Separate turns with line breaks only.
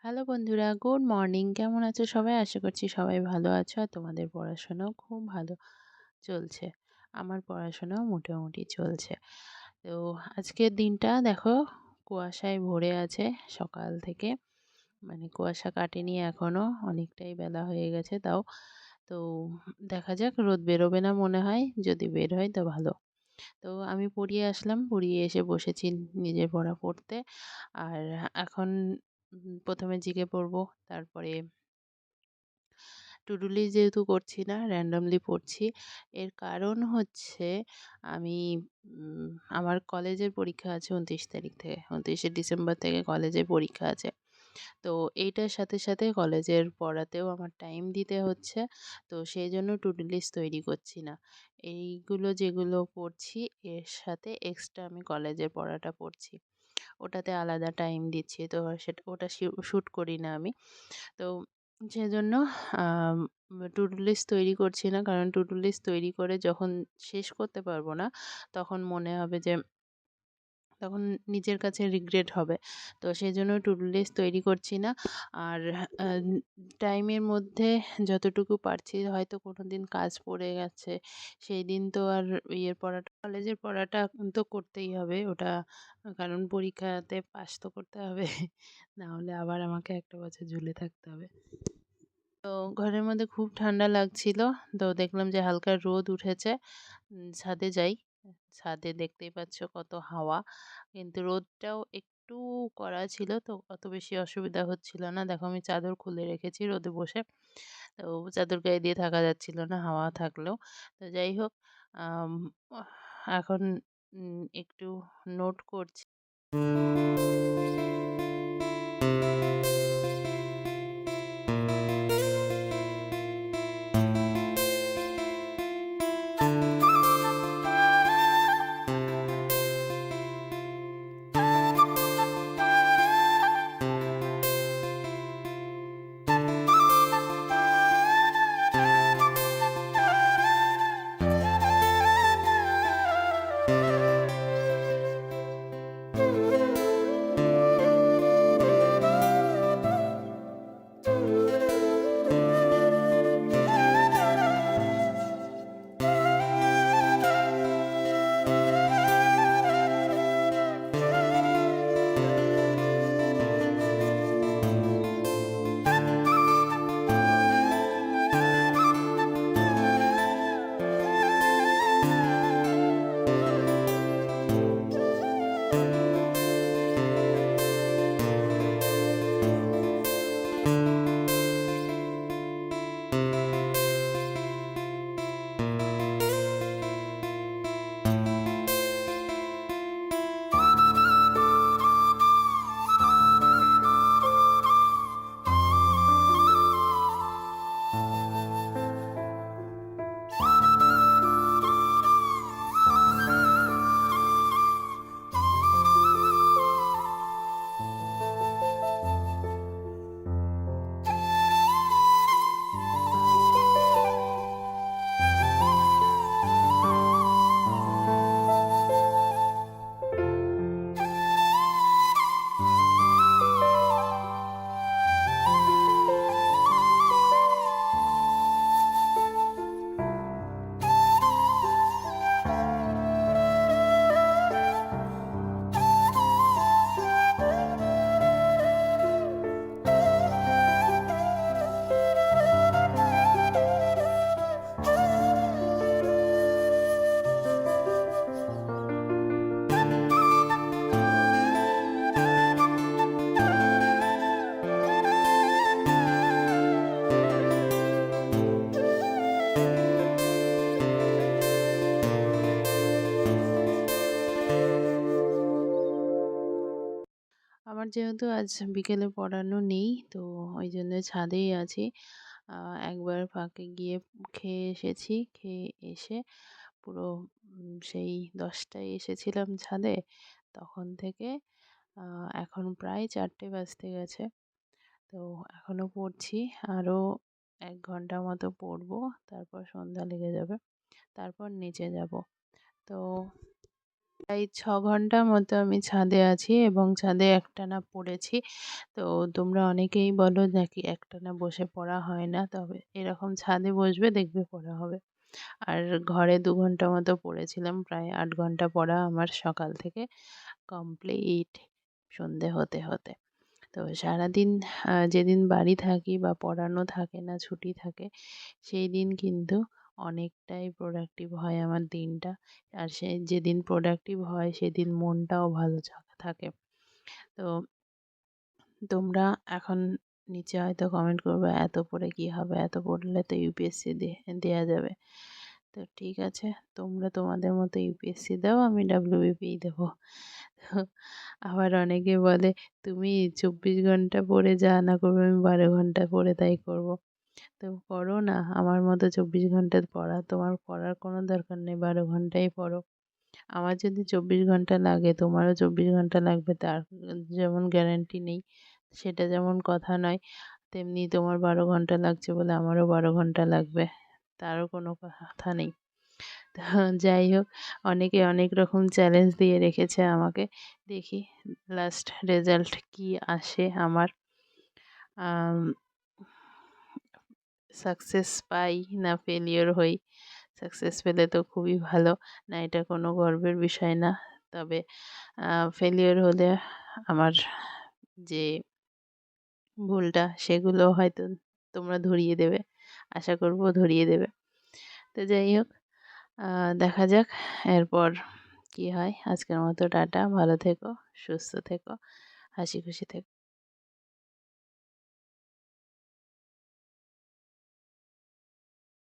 Hello বন্ধুরা, good morning. কেমন আছো সবাই? আশা করছি সবাই ভালো আছো আর তোমাদের পড়াশোনাও খুব ভালো চলছে। আমার পড়াশোনাও মোটামুটি চলছে। তো আজকের দিনটা দেখো কুয়াশায় ভরে আছে সকাল থেকে। মানে কুয়াশা কাটেনি এখনো, অনেকটাই বেলা হয়ে গেছে তাও। তো দেখা যাক, রোদ বেরোবে না মনে হয়। যদি বের হয় তো ভালো। তো আমি পড়িয়ে আসলাম, পড়িয়ে এসে বসেছি নিজের পড়া পড়তে। আর এখন প্রথমে জিকে পড়বো, তারপরে টু ডু লিস্ট যেহেতু করছি না, র্যান্ডমলি পড়ছি। এর কারণ হচ্ছে আমি উম, আমার কলেজের পরীক্ষা আছে 29 তারিখ থেকে, 29শে ডিসেম্বর থেকে কলেজের পরীক্ষা আছে। তো এইটার সাথে সাথে কলেজের পড়াতেও আমার টাইম দিতে হচ্ছে। তো সেই জন্য টু ডু লিস্ট তৈরি করছি না। এইগুলো যেগুলো পড়ছি এর সাথে এক্সট্রা আমি কলেজের পড়াটা পড়ছি, ওটাতে আলাদা টাইম দিচ্ছি। তো সেটা ওটা শ্যুট করি না আমি। তো সেজন্য আম টু ডু লিস্ট তৈরি করছি না। কারণ টু ডু লিস্ট তৈরি করে যখন শেষ করতে পারবো না, তখন মনে হবে যে তখন নিজের কাছে রিগ্রেট হবে। তো সেজন্য টু ডু লিস্ট তৈরি করছি না। আর আ টাইমের মধ্যে যতটুকু পারছি, হয়তো কোনোদিন কাজ পড়ে গেছে, সেইদিন তো আর কলেজের পড়াটা তো করতেই হবে ওটা। কারণ পরীক্ষাতে পাস তো করতে হবে। না হলে আবার আমাকে একটা বছর ঝুলে থাকতে হবে। তো ঘরের মধ্যে খুব ঠান্ডা লাগছিল। তো দেখলাম যে হালকা রোদ উঠেছে। ছাদে যাই। ছাদে দেখতেই পাচ্ছ কত হাওয়া। কিন্তু রোদটাও একটু কড়া ছিল, তো অত বেশি অসুবিধা হচ্ছিল না। দেখো আমি চাদর খুলে রেখেছি রোদে বসে। তো চাদর গায়ে দিয়ে থাকা যাচ্ছিল না হাওয়া থাকলেও। তো যাই হোক, আম এখন একটু নোট করছি। আমার যেহেতু আজ বিকেলে পড়ানো নেই, তো ওই জন্য ছাদেই আছি। একবার ফাঁকে গিয়ে খেয়ে এসেছি। খেয়ে এসে পুরো সেই 10টায় এসেছিলাম ছাদে। তখন থেকে এখন প্রায় 4টে বাজতে গেছে। তো এখনও পড়ছি। আরও ১ ঘন্টা মতো পড়বো। তারপর সন্ধ্যা লেগে যাবে। তারপর নিচে যাব। তো প্রায় ৬ ঘন্টার মতো আমি ছাদে আছি এবং ছাদে একটানা পড়েছি। তো তোমরা অনেকেই বলো নাকি একটানা বসে পড়া হয় না। তবে এরকম ছাদে বসবে দেখবে পড়া হবে। আর ঘরে ২ ঘন্টা মতো পড়েছিলাম। প্রায় ৮ ঘন্টা পড়া আমার সকাল থেকে কমপ্লিট সন্ধে হতে, হতে। তো সারাদিন যেদিন বাড়ি থাকি বা পড়ানো থাকে না, ছুটি থাকে, সেই দিন কিন্তু অনেকটাই প্রোডাক্টিভ হয় আমার দিনটা। আর যেদিন প্রোডাক্টিভ হয় সেদিন মনটাও ভালো থাকে। তো তোমরা এখন নিচে হয়তো কমেন্ট করবে, "এত পড়ে কি হবে? এত পড়লে তো ইউপিএসসি দেয়া যাবে।" তো ঠিক আছে, তোমরা তোমাদের মতো ইউপিএসসি দাও, আমি ডব্লিউবিপিই দেবো। তো আবার অনেকে বলে, "তুমি ২৪ ঘন্টা পড়ে যা না করবে, আমি ১২ ঘন্টা পড়ে তাই করব।" তো করো না, আমার মতো ২৪ ঘন্টা পড়া। তোমার পড়ার কোনো দরকার নেই, ১২ ঘন্টাই পড়ো। আমার যদি ২৪ ঘন্টা লাগে, তোমারও ২৪ ঘন্টা লাগবে তার যেমন গ্যারান্টি নেই। সেটা যেমন কথা নয়, তেমনি তোমার ১২ ঘন্টা লাগছে বলে আমারও ১২ ঘন্টা লাগবে। তারও কোনো কথা নেই। তো যাই হোক, অনেকে অনেক রকম চ্যালেঞ্জ দিয়ে রেখেছে আমাকে। দেখি লাস্ট রেজাল্ট কি আসে আমার। আম সাকসেস পাই না ফেলিওর হই। সাকসেস পেলে তো খুবই ভালো। না, এটা কোনো গর্বের বিষয় না। তবে ফেলিওর হলে আমার যে ভুলটা সেগুলো হয়তো তোমরা ধরিয়ে দেবে। আশা করব ধরিয়ে দেবে। তো যাই হোক, আ দেখা যাক এরপর কি হয়। আজকের মতো টাটা। ভালো থেকো, সুস্থ থেকো, হাসিখুশি থেকো।